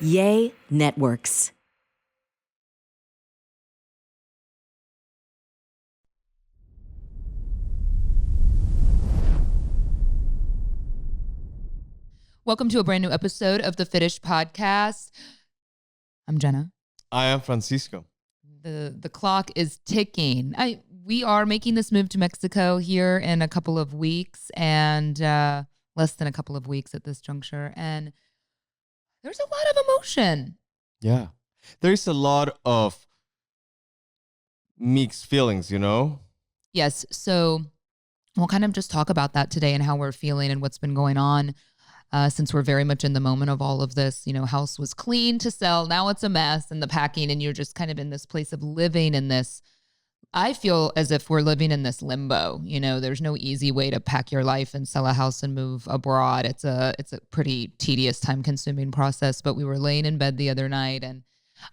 Yay Networks. Welcome to a brand new episode of the Fitish podcast. I'm Jenna. I am Francisco. The clock is ticking. We are making this move to Mexico here in a couple of weeks, and less than a couple of weeks at this juncture. And there's a lot of emotion. Yeah. There is a lot of mixed feelings, you know? Yes. So we'll kind of just talk about that today and how we're feeling and what's been going on. Since we're very much in the moment of all of this, you know, house was clean to sell. Now it's a mess and the packing, and you're just kind of in this place of living in this. I feel as if we're living in this limbo. You know, there's no easy way to pack your life and sell a house and move abroad. It's a pretty tedious, time consuming process. But we were laying in bed the other night, and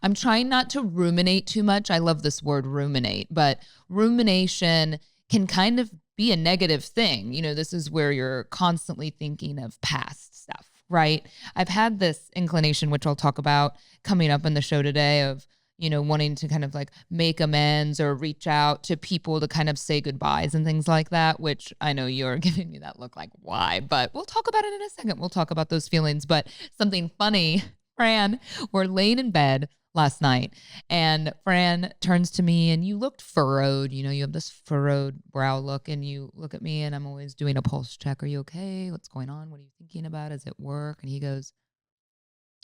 I'm trying not to ruminate too much. I love this word ruminate, but rumination can kind of be a negative thing. You know, this is where you're constantly thinking of past stuff, right? I've had this inclination, which I'll talk about coming up in the show today, of, you know, wanting to kind of like make amends or reach out to people to kind of say goodbyes and things like that, which I know you're giving me that look like, why? But we'll talk about it in a second. We'll talk about those feelings. But something funny, Fran, we're laying in bed last night, and Fran turns to me, and you looked furrowed. You know, you have this furrowed brow look, and you look at me, and I'm always doing a pulse check. Are you okay? What's going on? What are you thinking about? Is it work? And he goes,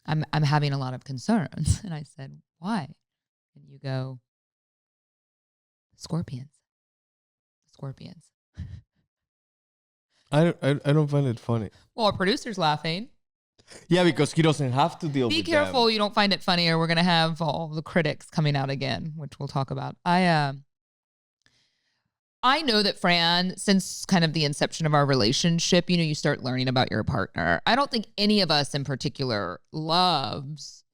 I'm having a lot of concerns. And I said, why? And you go, Scorpions. I don't find it funny. Well, our producer's laughing. Yeah, because he doesn't have to deal with Be them. careful you don't find it funny, or we're going to have all the critics coming out again, which we'll talk about. I know that Fran, since kind of the inception of our relationship, you know, you start learning about your partner. I don't think any of us in particular loves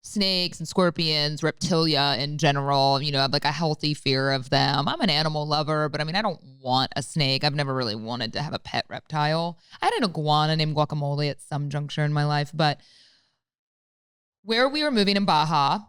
snakes and scorpions, reptilia in general. You know, I have like a healthy fear of them. I'm an animal lover, but I mean, I don't want a snake. I've never really wanted to have a pet reptile. I had an iguana named Guacamole at some juncture in my life, but where we were moving in Baja,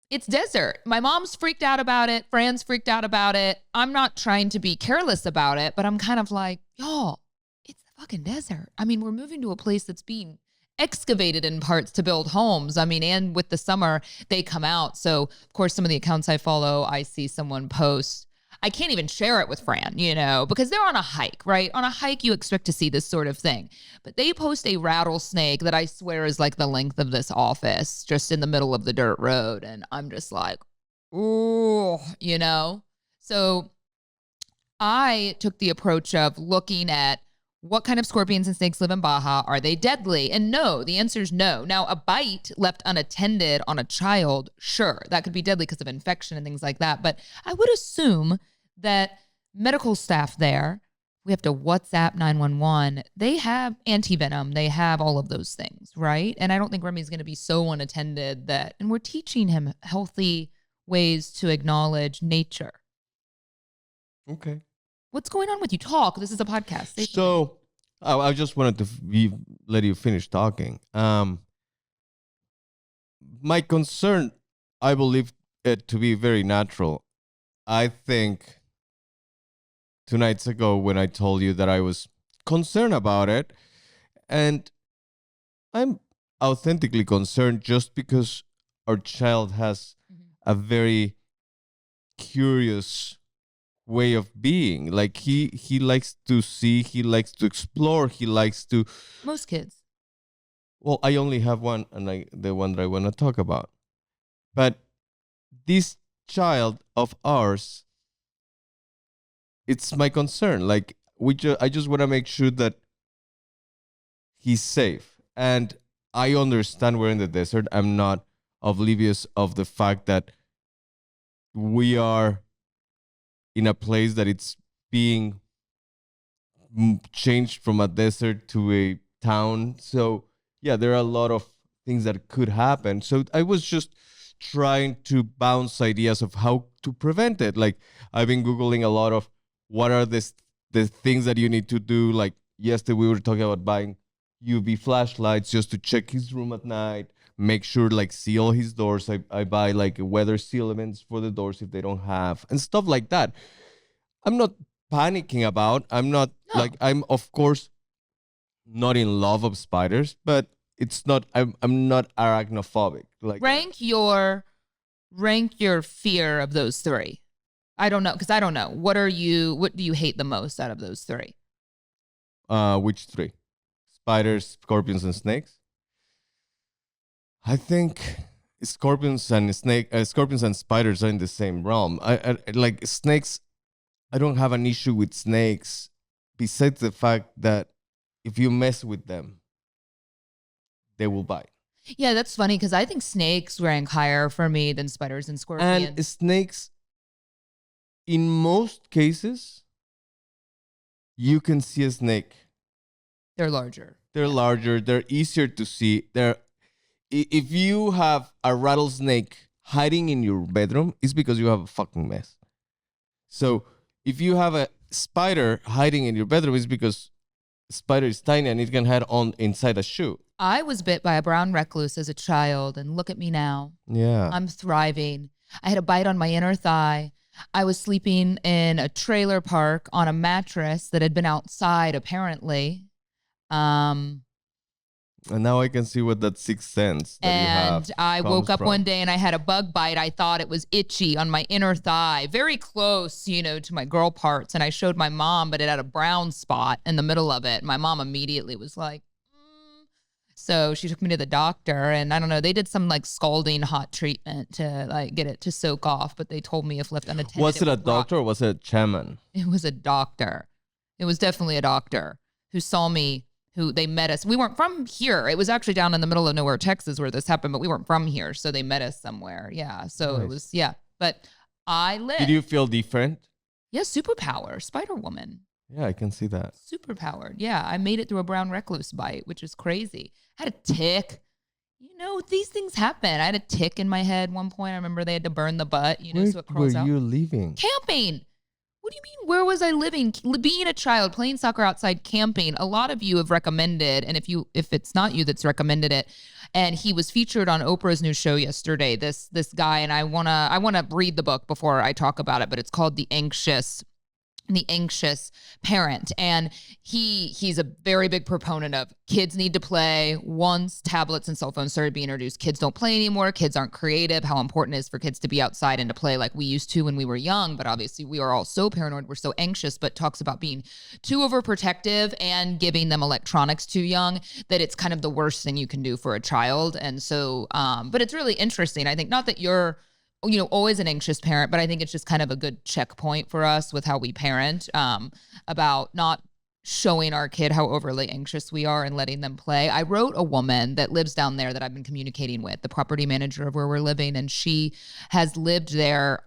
it's desert. My mom's freaked out about it. Fran's freaked out about it. I'm not trying to be careless about it, but I'm kind of like, y'all, it's the fucking desert. I mean, we're moving to a place that's being excavated in parts to build homes. I mean, and with the summer, they come out. So, of course, some of the accounts I follow, I see someone post. I can't even share it with Fran, you know, because they're on a hike, right? On a hike, you expect to see this sort of thing. But they post a rattlesnake that I swear is like the length of this office, just in the middle of the dirt road. And I'm just like, ooh, you know? So I took the approach of looking at what kind of scorpions and snakes live in Baja. Are they deadly? And no, the answer is no. Now, a bite left unattended on a child, sure, that could be deadly because of infection and things like that. But I would assume that medical staff there, we have to WhatsApp 911, they have anti-venom, they have all of those things, right? And I don't think Remy's going to be so unattended that, and we're teaching him healthy ways to acknowledge nature. Okay. What's going on with you? Talk. This is a podcast. Say So, I just wanted to let you finish talking. My concern, I believe it to be very natural. I think 2 nights ago when I told you that I was concerned about it, and I'm authentically concerned just because our child has a very curious way of being. Like he likes to see, he likes to explore, he likes to. most kids. Well, I only have one, and the one that I want to talk about. But this child of ours, it's my concern. Like I just want to make sure that he's safe. And I understand we're in the desert. I'm not oblivious of the fact that we are in a place that it's being changed from a desert to a town. So yeah, there are a lot of things that could happen. So I was just trying to bounce ideas of how to prevent it. Like I've been Googling a lot of what are the things that you need to do. Like yesterday we were talking about buying UV flashlights just to check his room at night, make sure like seal his doors. I buy like weather seal elements for the doors if they don't have, and stuff like that. I'm not panicking about. I'm not No. like I'm of course not in love of spiders, but it's not I'm not arachnophobic. Like rank your fear of those three. I don't know, because I don't know. What do you hate the most out of those three? Which three? Spiders, scorpions, and snakes. I think scorpions and scorpions and spiders are in the same realm. I like snakes. I don't have an issue with snakes, besides the fact that if you mess with them, they will bite. Yeah, that's funny because I think snakes rank higher for me than spiders and scorpions. And snakes, in most cases, you can see a snake. They're larger. They're larger. They're easier to see. If you have a rattlesnake hiding in your bedroom, it's because you have a fucking mess. So if you have a spider hiding in your bedroom, it's because a spider is tiny and it can hide on inside a shoe. I was bit by a brown recluse as a child, and look at me now. Yeah. I'm thriving. I had a bite on my inner thigh. I was sleeping in a trailer park on a mattress that had been outside, apparently. And now I can see what that sixth sense that you have. And I woke up one day and I had a bug bite. I thought it was itchy on my inner thigh, very close, to my girl parts. And I showed my mom, but it had a brown spot in the middle of it. My mom immediately was like, So she took me to the doctor, and I don't know, they did some like scalding hot treatment to like get it to soak off, but they told me if left unattended. Was it a doctor or was it a shaman? It was a doctor. It was definitely a doctor who saw me, who they met us. We weren't from here. It was actually down in the middle of nowhere, Texas, where this happened, but we weren't from here. So they met us somewhere. Yeah. So Nice. It was, yeah. But I lived. Did you feel different? Yeah, superpower, Spider Woman. Yeah, I can see that. Superpowered. Yeah, I made it through a brown recluse bite, which is crazy. I had a tick. These things happen. I had a tick in my head one point. I remember they had to burn the butt, Where so it crawls were out. you living? Camping. What do you mean? Where was I living? Being a child, playing soccer outside, camping. A lot of you have recommended, and if it's not you that's recommended it, and he was featured on Oprah's new show yesterday. This guy, and I wanna read the book before I talk about it, but it's called The Anxious Parent. And he's a very big proponent of kids need to play. Once tablets and cell phones started being introduced, kids don't play anymore. Kids aren't creative. How important it is for kids to be outside and to play like we used to when we were young. But obviously we are all so paranoid. We're so anxious, but talks about being too overprotective and giving them electronics too young, that it's kind of the worst thing you can do for a child. And so, but it's really interesting. I think not that you're always an anxious parent, but I think it's just kind of a good checkpoint for us with how we parent, about not showing our kid how overly anxious we are and letting them play. I wrote a woman that lives down there that I've been communicating with, the property manager of where we're living, and she has lived there,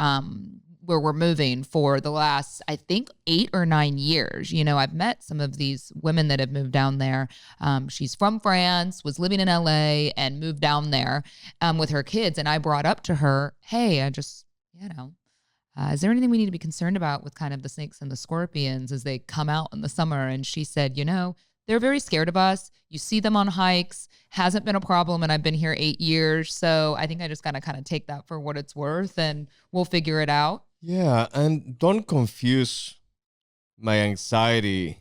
where we're moving for the last, I think, 8 or 9 years. I've met some of these women that have moved down there. She's from France, was living in LA, and moved down there with her kids. And I brought up to her, hey, I just, is there anything we need to be concerned about with kind of the snakes and the scorpions as they come out in the summer? And she said, they're very scared of us. You see them on hikes. Hasn't been a problem, and I've been here 8 years. So I think I just got to kind of take that for what it's worth, and we'll figure it out. Yeah, and don't confuse my anxiety,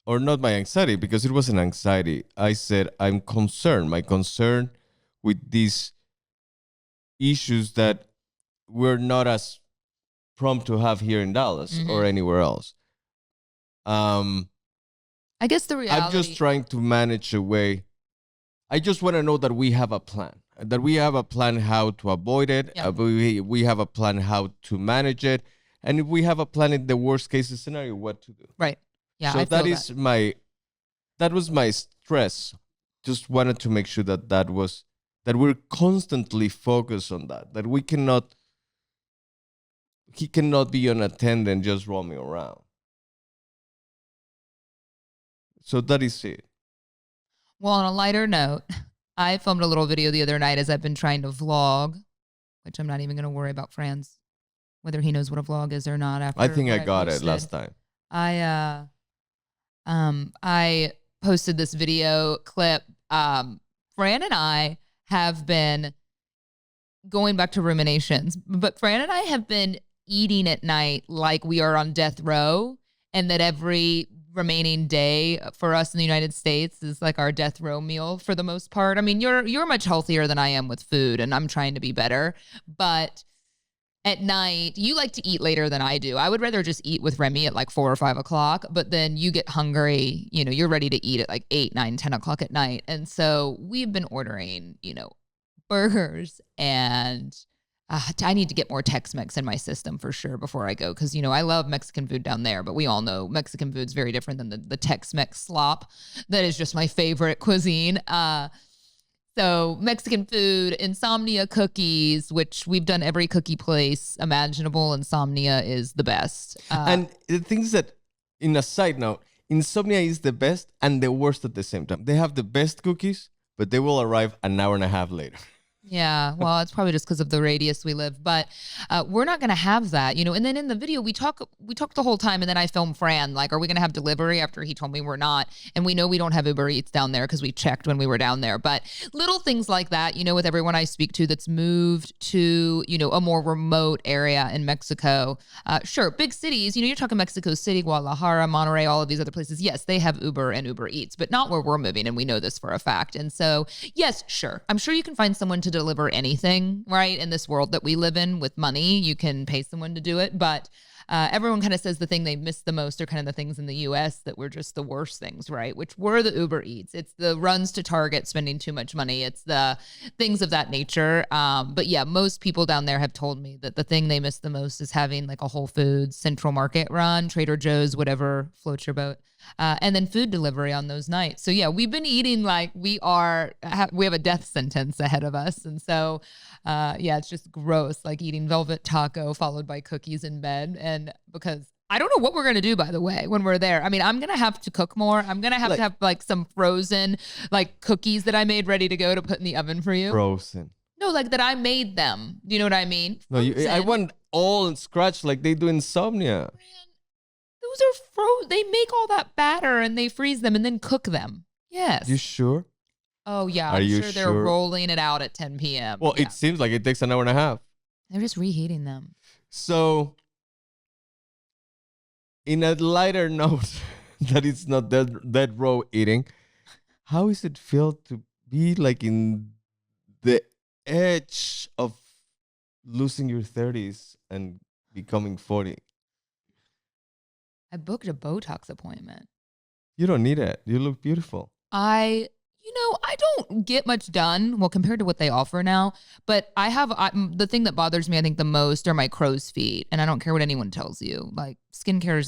or not my anxiety, because it was an anxiety. I said I'm concerned. My concern with these issues that we're not as prompt to have here in Dallas or anywhere else. I guess the reality. I'm just trying to manage a way. I just want to know that we have a plan. That we have a plan how to avoid it. Yeah. We have a plan how to manage it. And if we have a plan in the worst case scenario, what to do. Right. Yeah. So that was my stress. Just wanted to make sure that we're constantly focused on that. That he cannot be unattended just roaming around. So that is it. Well, on a lighter note, I filmed a little video the other night as I've been trying to vlog, which I'm not even going to worry about Franz, whether he knows what a vlog is or not. After I think I got it posted. last time. I posted this video clip. Fran and I have been going back to ruminations, but Fran and I have been eating at night like we are on death row, and that every remaining day for us in the United States is like our death row meal for the most part. I mean, you're much healthier than I am with food, and I'm trying to be better, but at night, you like to eat later than I do. I would rather just eat with Remy at like 4 or 5 o'clock, but then you get hungry, you're ready to eat at like 8, 9, 10 o'clock at night. And so we've been ordering, burgers, and I need to get more Tex-Mex in my system for sure before I go. Cause I love Mexican food down there, but we all know Mexican food's very different than the Tex-Mex slop. That is just my favorite cuisine. So Mexican food, insomnia cookies, which we've done every cookie place imaginable. Insomnia is the best. And the things that, in a side note, insomnia is the best and the worst at the same time. They have the best cookies, but they will arrive an hour and a half later. Yeah, well, it's probably just because of the radius we live, but we're not going to have that, And then in the video, we talk the whole time, and then I film Fran, like, are we going to have delivery after he told me we're not? And we know we don't have Uber Eats down there because we checked when we were down there. But little things like that, with everyone I speak to that's moved to, a more remote area in Mexico. Sure, big cities, you're talking Mexico City, Guadalajara, Monterrey, all of these other places. Yes, they have Uber and Uber Eats, but not where we're moving, and we know this for a fact. And so, yes, sure, I'm sure you can find someone to deliver anything, right? In this world that we live in with money, you can pay someone to do it. But everyone kind of says the thing they miss the most are kind of the things in the US that were just the worst things, right? Which were the Uber Eats. It's the runs to Target spending too much money. It's the things of that nature. But yeah, most people down there have told me that the thing they miss the most is having like a Whole Foods Central Market run, Trader Joe's, whatever floats your boat. And then food delivery on those nights. So yeah, we've been eating like we have a death sentence ahead of us. And so, yeah, it's just gross, like eating velvet taco followed by cookies in bed. And because I don't know what we're going to do, by the way, when we're there. I mean, I'm going to have to cook more. I'm going to have like some frozen like cookies that I made ready to go to put in the oven for you. Frozen. No, like that I made them. Do you know what I mean? No, I want all scratch like they do Insomnia. Those are frozen. They make all that batter and they freeze them and then cook them. Yes. You sure? Oh, yeah. Are you sure they're rolling it out at 10 p.m. Well, yeah. It seems like it takes an hour and a half. They're just reheating them. So, in a lighter note, that it's not dead raw eating, how is it feel to be like in the edge of losing your 30s and becoming 40? I booked a Botox appointment. You don't need it. You look beautiful. I don't get much done, well, compared to what they offer now, but the thing that bothers me, I think, the most are my crow's feet. And I don't care what anyone tells you. Like, skincare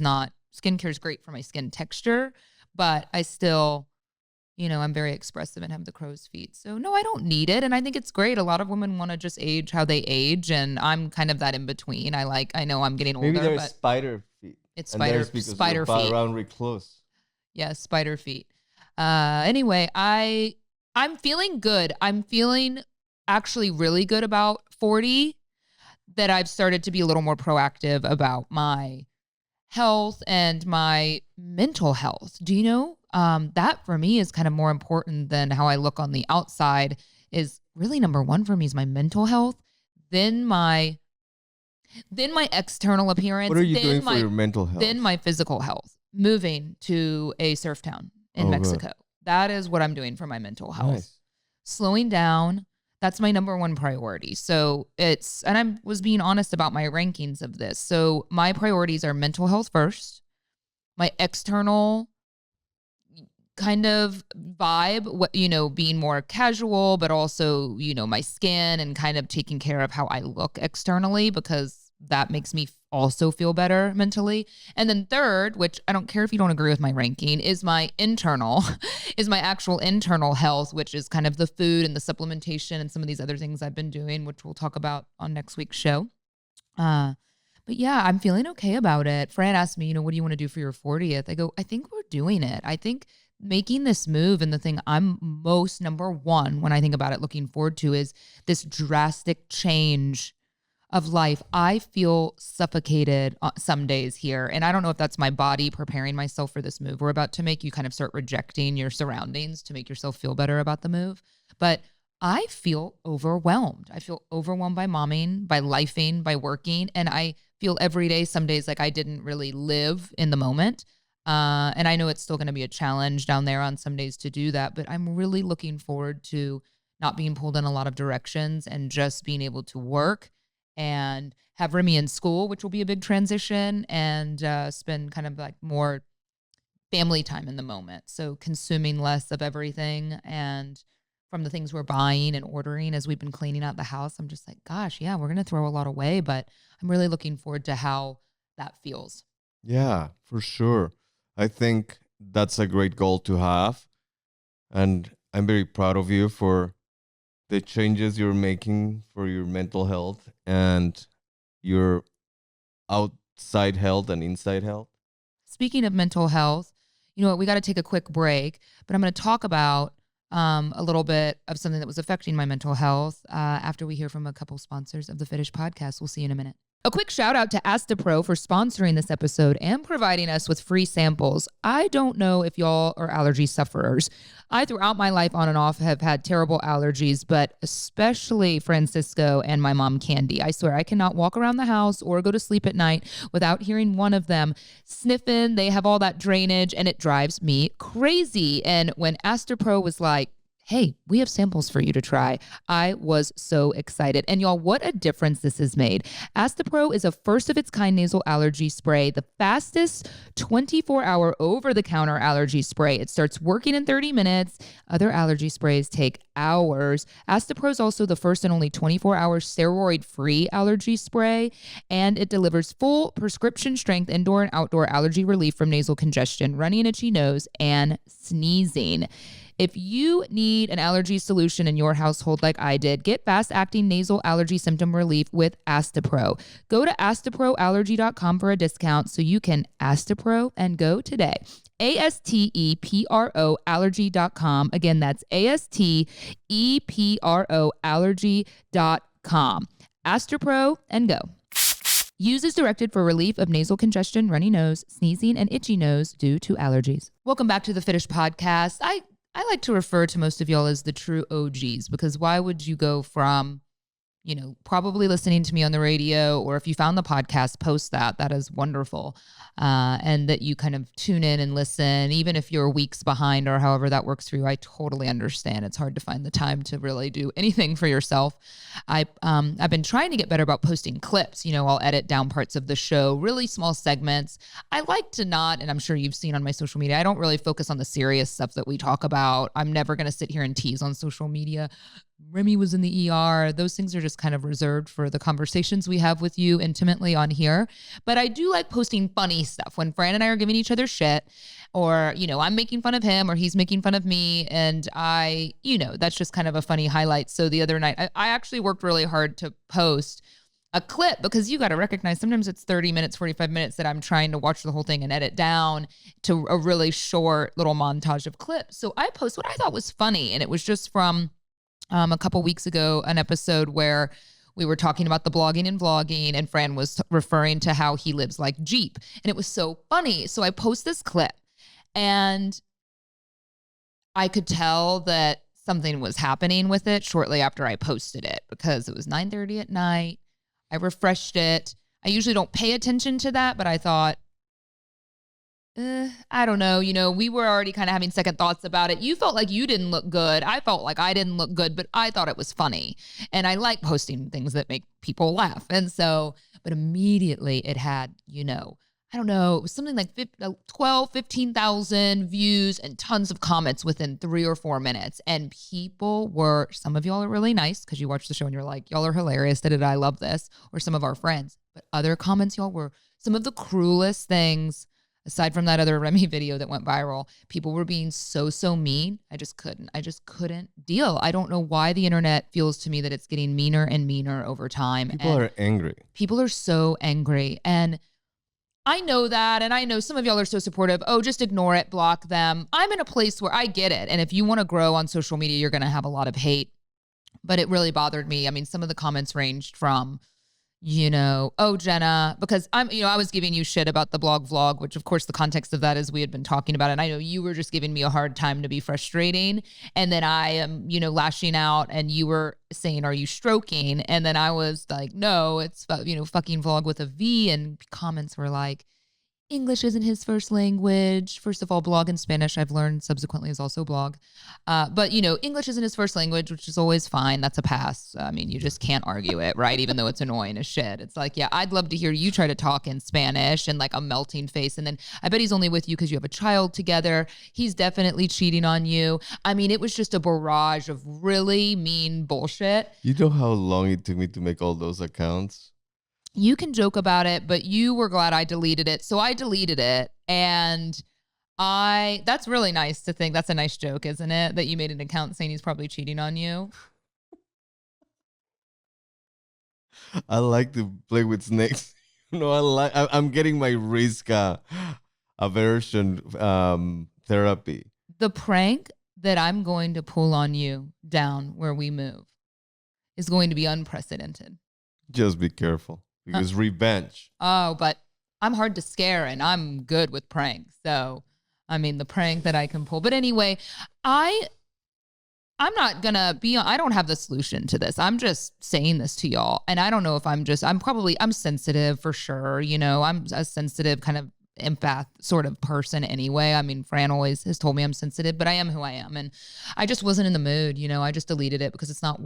is great for my skin texture, but I still, I'm very expressive and have the crow's feet. So no, I don't need it. And I think it's great. A lot of women want to just age how they age. And I'm kind of that in between. I know I'm getting older. Maybe they're but spider feet. It's spider feet. Around really close. Yeah, spider feet. Anyway, I'm feeling good. I'm feeling actually really good about 40, that I've started to be a little more proactive about my health and my mental health. Do you know? That for me is kind of more important than how I look on the outside. Is really number one for me is my mental health, then my external appearance. What are you doing for your mental health? Then my physical health. Moving to a surf town in Mexico. Good. That is what I'm doing for my mental health. Nice. Slowing down. That's my number one priority. So and I was being honest about my rankings of this. So my priorities are mental health first, my external kind of vibe, being more casual, but also, my skin and kind of taking care of how I look externally, because that makes me also feel better mentally. And then third, which I don't care if you don't agree with my ranking, is my actual internal health, which is kind of the food and the supplementation and some of these other things I've been doing, which we'll talk about on next week's show. But yeah, I'm feeling okay about it. Fran asked me, what do you want to do for your 40th? I go, I think we're doing it. I think making this move, and the thing I'm most number one when I think about it looking forward to, is this drastic change of life, I feel suffocated some days here. And I don't know if that's my body preparing myself for this move we're about to make. You kind of start rejecting your surroundings to make yourself feel better about the move. But I feel overwhelmed. I feel overwhelmed by momming, by lifing, by working. And I feel every day, some days, like I didn't really live in the moment. And I know it's still going to be a challenge down there on some days to do that. But I'm really looking forward to not being pulled in a lot of directions and just being able to work and have Remy in school, which will be a big transition, and spend kind of like more family time in the moment. So consuming less of everything, and from the things we're buying and ordering as we've been cleaning out the house, I'm just like, gosh, yeah, we're going to throw a lot away, but I'm really looking forward to how that feels. Yeah, for sure. I think that's a great goal to have. And I'm very proud of you for the changes you're making for your mental health and your outside health and inside health. Speaking of mental health, you know what, we got to take a quick break, but I'm going to talk about a little bit of something that was affecting my mental health after we hear from a couple sponsors of the Fitish podcast. We'll see you in a minute. A quick shout out to Astapro for sponsoring this episode and providing us with free samples. I don't know if y'all are allergy sufferers. I, throughout my life on and off, have had terrible allergies, but especially Francisco and my mom, Candy. I swear I cannot walk around the house or go to sleep at night without hearing one of them sniffing. They have all that drainage and it drives me crazy. And when Astapro was like, hey, we have samples for you to try, I was so excited. And y'all, what a difference this has made. Astapro is a first-of-its-kind nasal allergy spray, the fastest 24-hour over-the-counter allergy spray. It starts working in 30 minutes. Other allergy sprays take hours. Astapro is also the first and only 24-hour steroid-free allergy spray, and it delivers full prescription-strength indoor and outdoor allergy relief from nasal congestion, runny and itchy nose, and sneezing. If you need an allergy solution in your household like I did, get fast-acting nasal allergy symptom relief with Astapro. Go to astaproallergy.com for a discount so you can Astapro and go today. ASTEPRO allergy.com. Again, that's ASTEPRO allergy.com. Astapro and go. Use as directed for relief of nasal congestion, runny nose, sneezing, and itchy nose due to allergies. Welcome back to the Fitish podcast. I like to refer to most of y'all as the true OGs, because why would you go from, you know, probably listening to me on the radio, or if you found the podcast, post that. That is wonderful. And that you kind of tune in and listen, even if you're weeks behind or however that works for you. I totally understand. It's hard to find the time to really do anything for yourself. I've been trying to get better about posting clips. You know, I'll edit down parts of the show, really small segments. I like to not, and I'm sure you've seen on my social media, I don't really focus on the serious stuff that we talk about. I'm never going to sit here and tease on social media. Remy was in the ER. Those things are just kind of reserved for the conversations we have with you intimately on here. But I do like posting funny stuff when Fran and I are giving each other shit, or, you know, I'm making fun of him or he's making fun of me. And I, you know, that's just kind of a funny highlight. So the other night, I actually worked really hard to post a clip, because you got to recognize sometimes it's 30 minutes, 45 minutes that I'm trying to watch the whole thing and edit down to a really short little montage of clips. So I post what I thought was funny. And it was just from a couple weeks ago, an episode where we were talking about the blogging and vlogging, and Fran was referring to how he lives like Jeep. And it was so funny. So I post this clip, and I could tell that something was happening with it shortly after I posted it, because it was 9:30 at night. I refreshed it. I usually don't pay attention to that, but I thought, I don't know. You know, we were already kind of having second thoughts about it. You felt like you didn't look good. I felt like I didn't look good, but I thought it was funny. And I like posting things that make people laugh. And so, but immediately it had, you know, I don't know, it was something like 15,000 views and tons of comments within 3 or 4 minutes. And people were, some of y'all are really nice because you watch the show and you're like, y'all are hilarious. I love this. Or some of our friends. But other comments, y'all, were some of the cruelest things. Aside from that other Remy video that went viral, people were being so mean. I just couldn't deal. I don't know why the internet feels to me that it's getting meaner and meaner over time. People are angry. People are so angry. And I know that. And I know some of y'all are so supportive. Oh, just ignore it, block them. I'm in a place where I get it. And if you want to grow on social media, you're going to have a lot of hate. But it really bothered me. I mean, some of the comments ranged from, oh, Jenna, because I was giving you shit about the blog vlog, which of course the context of that is we had been talking about it. And I know you were just giving me a hard time to be frustrating. And then I am, lashing out and you were saying, are you stroking? And then I was like, no, it's, fucking vlog with a V. And comments were like, English isn't his first language. First of all, blog in Spanish, I've learned subsequently is also blog. But, English isn't his first language, which is always fine. That's a pass. I mean, you just can't argue it, right? Even though it's annoying as shit. It's like, yeah, I'd love to hear you try to talk in Spanish and like a melting face. And then I bet he's only with you because you have a child together. He's definitely cheating on you. I mean, it was just a barrage of really mean bullshit. You know how long it took me to make all those accounts? You can joke about it, but you were glad I deleted it. So I deleted it. And that's really nice to think. That's a nice joke, isn't it? That you made an account saying he's probably cheating on you. I like to play with snakes. I'm getting my risk aversion therapy. The prank that I'm going to pull on you down where we move is going to be unprecedented. Just be careful. Because revenge. Oh, but I'm hard to scare and I'm good with pranks. So, I mean, the prank that I can pull. But anyway, I'm not going to be, I don't have the solution to this. I'm just saying this to y'all. And I don't know if I'm sensitive for sure. I'm a sensitive kind of empath sort of person anyway. I mean, Fran always has told me I'm sensitive, but I am who I am. And I just wasn't in the mood. I just deleted it because it's not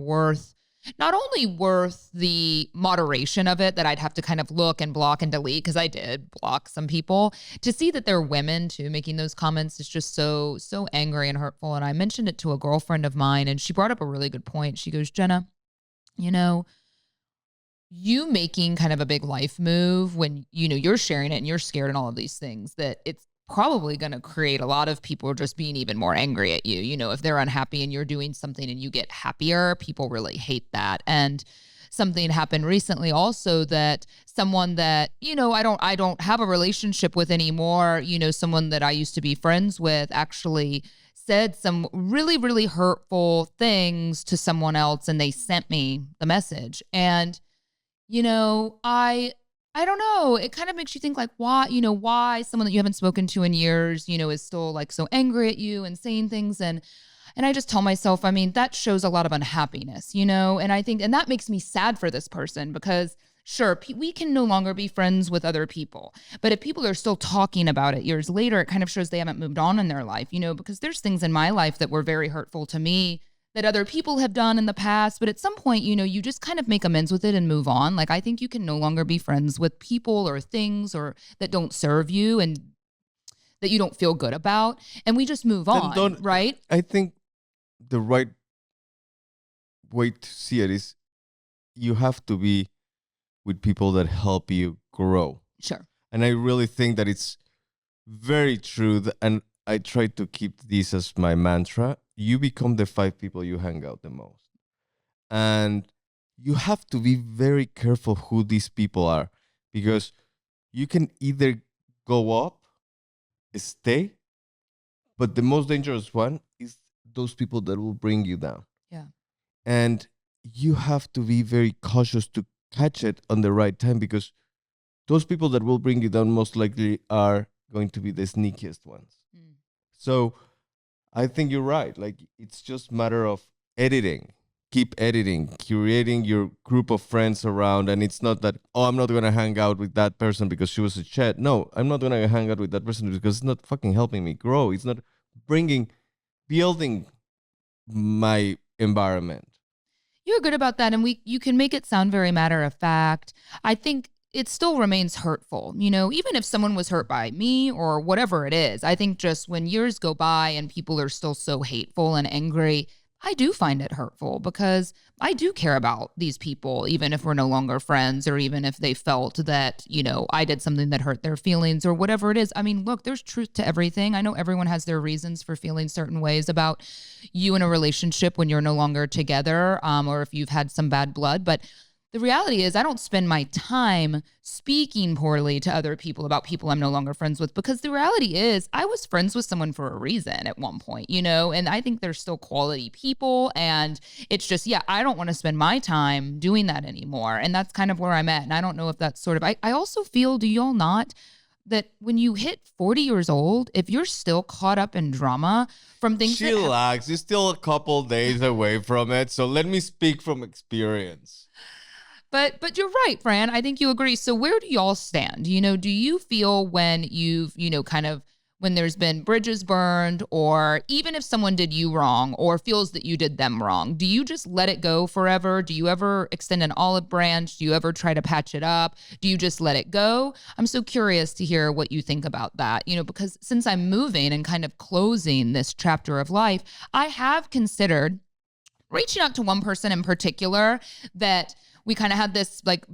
only worth the moderation of it that I'd have to kind of look and block and delete, because I did block some people, to see that they're women too making those comments is just so angry and hurtful. And I mentioned it to a girlfriend of mine and she brought up a really good point. She goes, Jenna, you making kind of a big life move when, you're sharing it and you're scared and all of these things, that it's probably going to create a lot of people just being even more angry at you. If they're unhappy and you're doing something and you get happier, people really hate that. And something happened recently also that someone that, I don't have a relationship with anymore, someone that I used to be friends with actually said some really, really hurtful things to someone else and they sent me the message. And, I don't know. It kind of makes you think like, why someone that you haven't spoken to in years, is still like so angry at you and saying things. And I just tell myself, I mean, that shows a lot of unhappiness, and I think, and that makes me sad for this person because sure, we can no longer be friends with other people. But if people are still talking about it years later, it kind of shows they haven't moved on in their life, because there's things in my life that were very hurtful to me that other people have done in the past. But at some point, you just kind of make amends with it and move on. Like, I think you can no longer be friends with people or things or that don't serve you and that you don't feel good about. And we just move on, right? I think the right way to see it is you have to be with people that help you grow. Sure. And I really think that it's very true. And I try to keep this as my mantra. You become the 5 people you hang out the most. And you have to be very careful who these people are, because you can either go up, stay, but the most dangerous one is those people that will bring you down. Yeah. And you have to be very cautious to catch it on the right time, because those people that will bring you down most likely are going to be the sneakiest ones. Mm. So I think you're right. Like, it's just a matter of editing. Keep editing, curating your group of friends around. And it's not that, I'm not going to hang out with that person because she was a chat. No, I'm not going to hang out with that person because it's not fucking helping me grow. It's not building my environment. You're good about that. And you can make it sound very matter of fact. I think it still remains hurtful, even if someone was hurt by me or whatever it is. I think just when years go by and people are still so hateful and angry, I do find it hurtful because I do care about these people, even if we're no longer friends or even if they felt that, I did something that hurt their feelings or whatever it is. I mean, look, there's truth to everything. I know everyone has their reasons for feeling certain ways about you in a relationship when you're no longer together, or if you've had some bad blood, but the reality is I don't spend my time speaking poorly to other people about people I'm no longer friends with, because the reality is I was friends with someone for a reason at one point, and I think they're still quality people. And it's just, yeah, I don't want to spend my time doing that anymore. And that's kind of where I'm at. And I don't know if that's sort of, I also feel, do y'all not, that when you hit 40 years old, if you're still caught up in drama from things Chillax, you're still a couple days away from it. So let me speak from experience. But you're right, Fran. I think you agree. So where do y'all stand? Do you feel when you've, kind of when there's been bridges burned, or even if someone did you wrong or feels that you did them wrong, do you just let it go forever? Do you ever extend an olive branch? Do you ever try to patch it up? Do you just let it go? I'm so curious to hear what you think about that, because since I'm moving and kind of closing this chapter of life, I have considered reaching out to one person in particular that we kind of had this like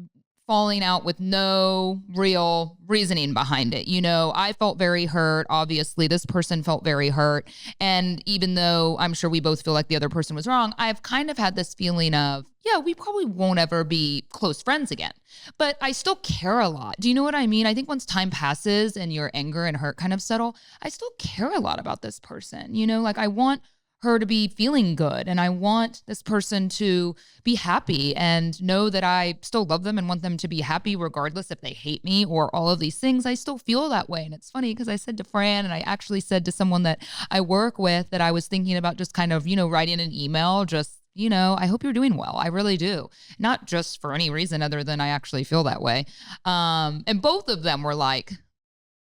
falling out with no real reasoning behind it. I felt very hurt. Obviously, this person felt very hurt. And even though I'm sure we both feel like the other person was wrong, I've kind of had this feeling of, yeah, we probably won't ever be close friends again. But I still care a lot. Do you know what I mean? I think once time passes and your anger and hurt kind of settle, I still care a lot about this person. Like I want her to be feeling good. And I want this person to be happy and know that I still love them and want them to be happy regardless if they hate me or all of these things. I still feel that way. And it's funny because I said to Fran, and I actually said to someone that I work with, that I was thinking about just kind of, writing an email, just, I hope you're doing well. I really do. Not just for any reason other than I actually feel that way. And both of them were like,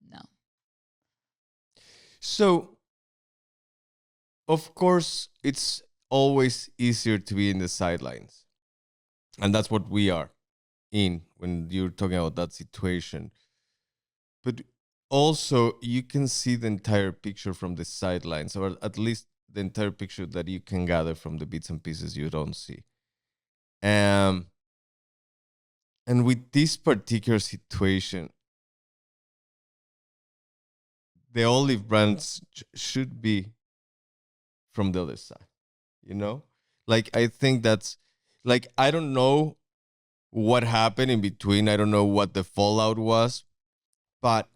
no. So, of course, it's always easier to be in the sidelines. And that's what we are in when you're talking about that situation. But also, you can see the entire picture from the sidelines, or at least the entire picture that you can gather from the bits and pieces you don't see. And with this particular situation, the olive branch should be from the other side, Like, I think that's, like, I don't know what happened in between. I don't know what the fallout was, but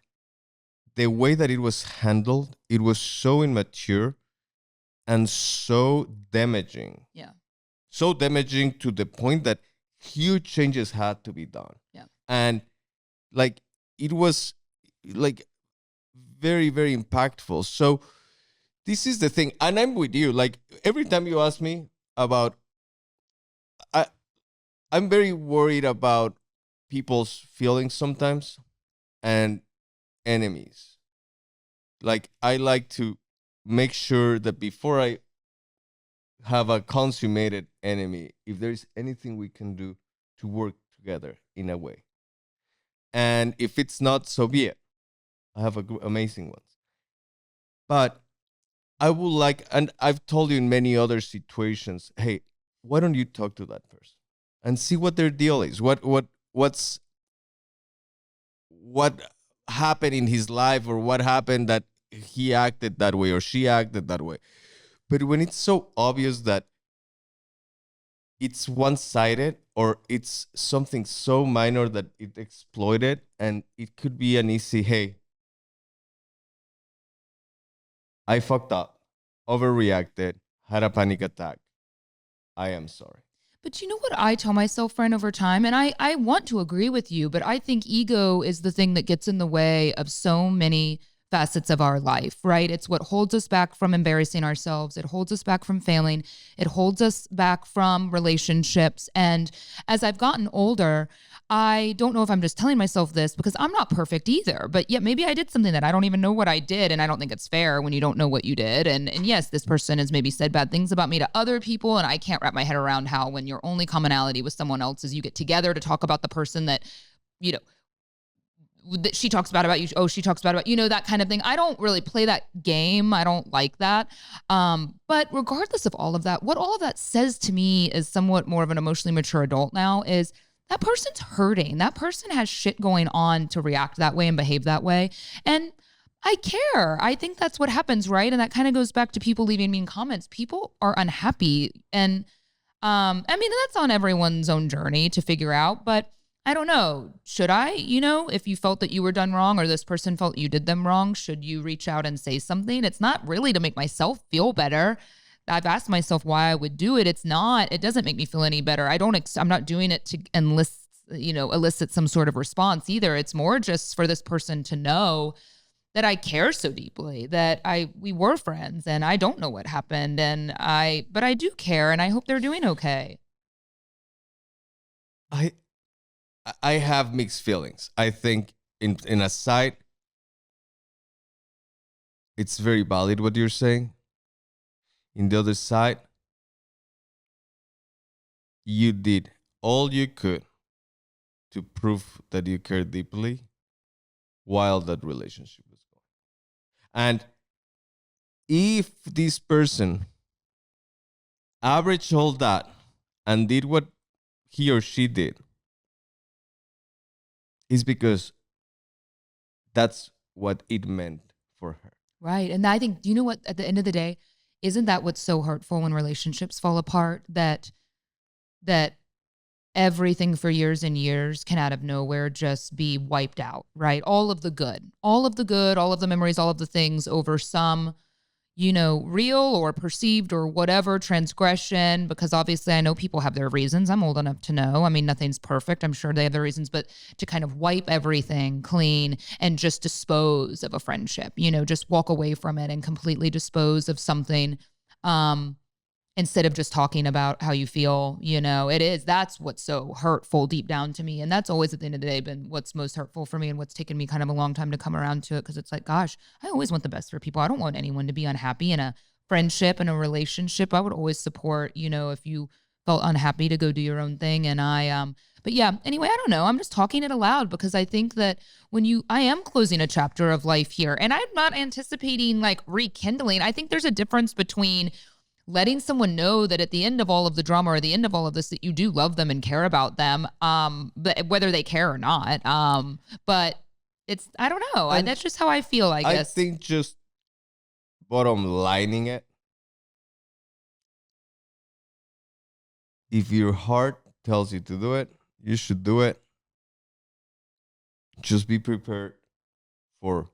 the way that it was handled, it was so immature and so damaging. Yeah. So damaging to the point that huge changes had to be done. Yeah. And, like, it was, like, very, very impactful. So, this is the thing, and I'm with you. Like, every time you ask me about, I'm very worried about people's feelings sometimes and enemies. Like, I like to make sure that before I have a consummated enemy, if there's anything we can do to work together in a way. And if it's not, so be it. I have amazing ones. But I would like, and I've told you in many other situations, hey, why don't you talk to that person and see what their deal is? What happened in his life, or what happened that he acted that way or she acted that way. But when it's so obvious that it's one-sided, or it's something so minor that it exploited, and it could be an easy, hey, I fucked up, overreacted, had a panic attack. I am sorry. But you know what I tell myself, friend, over time, and I want to agree with you, but I think ego is the thing that gets in the way of so many facets of our life, right? It's what holds us back from embarrassing ourselves. It holds us back from failing. It holds us back from relationships. And as I've gotten older, I don't know if I'm just telling myself this because I'm not perfect either, but yeah, maybe I did something that I don't even know what I did. And I don't think it's fair when you don't know what you did. And yes, this person has maybe said bad things about me to other people. And I can't wrap my head around how when your only commonality with someone else is you get together to talk about the person that, that she talks about you. Oh, she talks about that kind of thing. I don't really play that game. I don't like that. But regardless of all of that, what all of that says to me is somewhat more of an emotionally mature adult now is that person's hurting. That person has shit going on to react that way and behave that way. And I care. I think that's what happens, right? And that kind of goes back to people leaving mean comments. People are unhappy. And I mean, that's on everyone's own journey to figure out, but I don't know. Should I, if you felt that you were done wrong or this person felt you did them wrong, should you reach out and say something? It's not really to make myself feel better. I've asked myself why I would do it. It doesn't make me feel any better. I'm not doing it to elicit some sort of response either. It's more just for this person to know that I care so deeply, that we were friends and I don't know what happened but I do care and I hope they're doing okay. I have mixed feelings. I think in a side, it's very valid what you're saying. In the other side, you did all you could to prove that you care deeply while that relationship was going. And if this person averaged all that and did what he or she did, is because that's what it meant for her. Right. And I think, you know what, at the end of the day, isn't that what's so hurtful when relationships fall apart? That everything for years and years can out of nowhere just be wiped out, right? All of the good, all of the memories, all of the things over some, real or perceived or whatever transgression, because obviously I know people have their reasons. I'm old enough to know. I mean, nothing's perfect. I'm sure they have their reasons, but to kind of wipe everything clean and just dispose of a friendship, just walk away from it and completely dispose of something, instead of just talking about how you feel, that's what's so hurtful deep down to me. And that's always at the end of the day been what's most hurtful for me and what's taken me kind of a long time to come around to it. Cause it's like, gosh, I always want the best for people. I don't want anyone to be unhappy in a friendship and a relationship. I would always support, if you felt unhappy to go do your own thing. And but yeah, anyway, I don't know. I'm just talking it aloud because I think that I am closing a chapter of life here and I'm not anticipating like rekindling. I think there's a difference between letting someone know that at the end of all of the drama or the end of all of this, that you do love them and care about them, but whether they care or not. But I don't know. That's just how I feel, I guess. I think just bottom lining it, if your heart tells you to do it, you should do it. Just be prepared for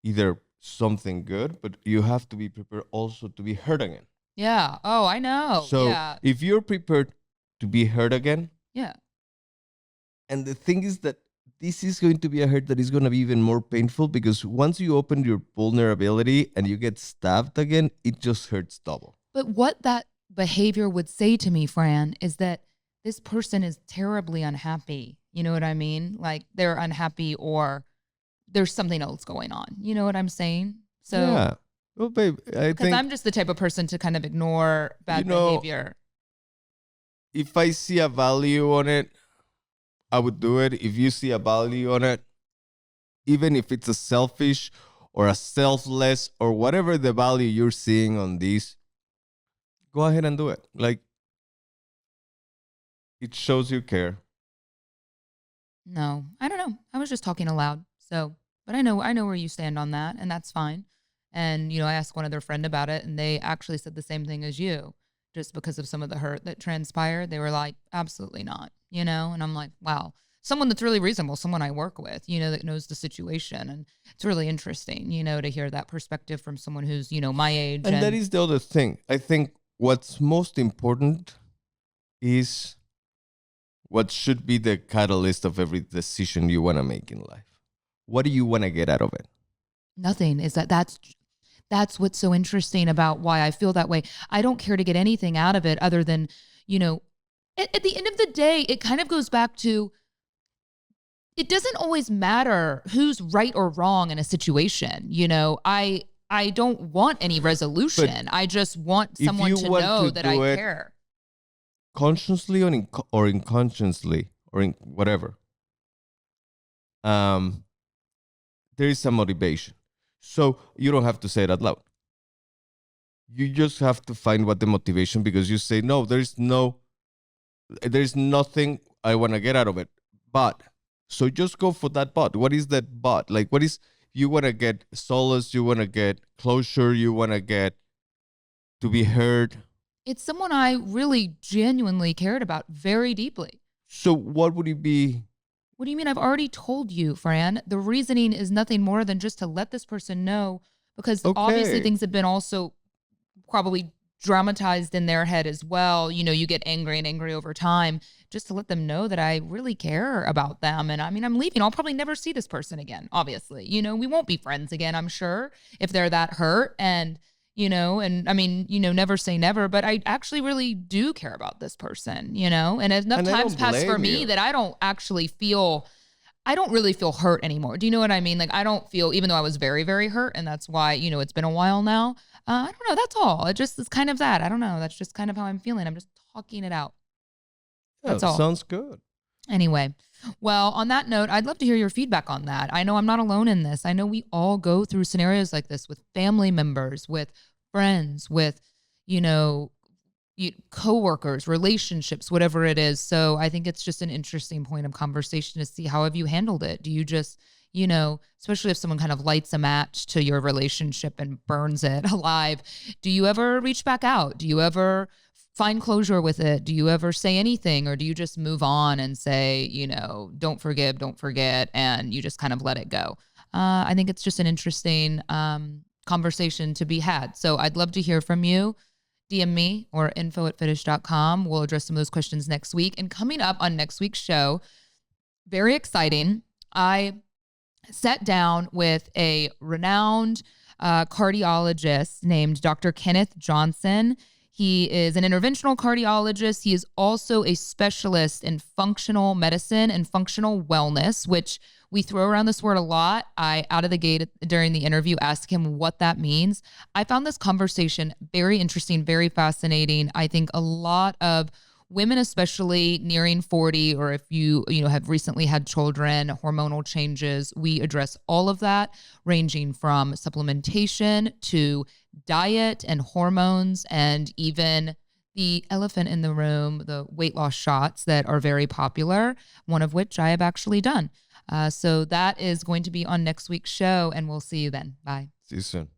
either something good, but you have to be prepared also to be hurt again. Yeah. Oh, I know. So yeah. if you're prepared to be hurt again, yeah. And the thing is that this is going to be a hurt that is going to be even more painful because once you open your vulnerability and you get stabbed again, it just hurts double. But what that behavior would say to me, Fran, is that this person is terribly unhappy. You know what I mean? Like they're unhappy or there's something else going on. You know what I'm saying? So, yeah. Well, babe, because I'm just the type of person to kind of ignore bad behavior. If I see a value on it, I would do it. If you see a value on it, even if it's a selfish or a selfless or whatever the value you're seeing on this, go ahead and do it. Like, it shows you care. No, I don't know. I was just talking aloud. So, but I know where you stand on that, and that's fine. And, I asked one other friend about it, and they actually said the same thing as you. Just because of some of the hurt that transpired, they were like, absolutely not, And I'm like, wow, someone that's really reasonable, someone I work with, that knows the situation. And it's really interesting, to hear that perspective from someone who's, my age. And that is the other thing. I think what's most important is what should be the catalyst of every decision you want to make in life. What do you want to get out of it? Nothing. That's what's so interesting about why I feel that way. I don't care to get anything out of it other than, at the end of the day, it kind of goes back to, it doesn't always matter who's right or wrong in a situation. I don't want any resolution. I just want someone to know that I care. Consciously or unconsciously or in whatever. There is some motivation. So you don't have to say it out loud. You just have to find what the motivation, because you say, no, there's nothing I want to get out of it. But, so just go for that but. What is that but? Like, what is, you want to get solace, you want to get closure, you want to get to be heard. It's someone I really genuinely cared about very deeply. So what would it be? What do you mean? I've already told you, Fran. The reasoning is nothing more than just to let this person know, because obviously Okay. things have been also probably dramatized in their head as well. You know, you get angry and angry over time, just to let them know that I really care about them. And I mean, I'm leaving. I'll probably never see this person again, obviously. You know, we won't be friends again, I'm sure, if they're that hurt. And I mean, never say never, but I actually really do care about this person, and enough And I times don't passed for blame me you. that I don't really feel hurt anymore. Do you know what I mean? Like, I don't feel, even though I was very, very hurt, and that's why, it's been a while now. I don't know. That's all. It's kind of that. I don't know. That's just kind of how I'm feeling. I'm just talking it out. Yeah, That's all. sounds good. Anyway, well, on that note, I'd love to hear your feedback on that. I know I'm not alone in this. I know we all go through scenarios like this with family members, with friends, with, you know, coworkers, relationships, whatever it is. So I think it's just an interesting point of conversation to see how have you handled it. Do you just, especially if someone kind of lights a match to your relationship and burns it alive, do you ever reach back out? Do you ever find closure with it? Do you ever say anything, or do you just move on and say, don't forgive, don't forget, and you just kind of let it go? I think it's just an interesting conversation to be had. So I'd love to hear from you. DM me or info@fitish.com. We'll address some of those questions next week. And coming up on next week's show, very exciting, I sat down with a renowned cardiologist named Dr. Kenneth Johnson. He is an interventional cardiologist. He is also a specialist in functional medicine and functional wellness, which we throw around this word a lot. I, out of the gate during the interview, asked him what that means. I found this conversation very interesting, very fascinating. I think a lot of women, especially nearing 40, or if you have recently had children, hormonal changes, we address all of that, ranging from supplementation to diet and hormones, and even the elephant in the room, the weight loss shots that are very popular, one of which I have actually done. So that is going to be on next week's show, and we'll see you then. Bye. See you soon.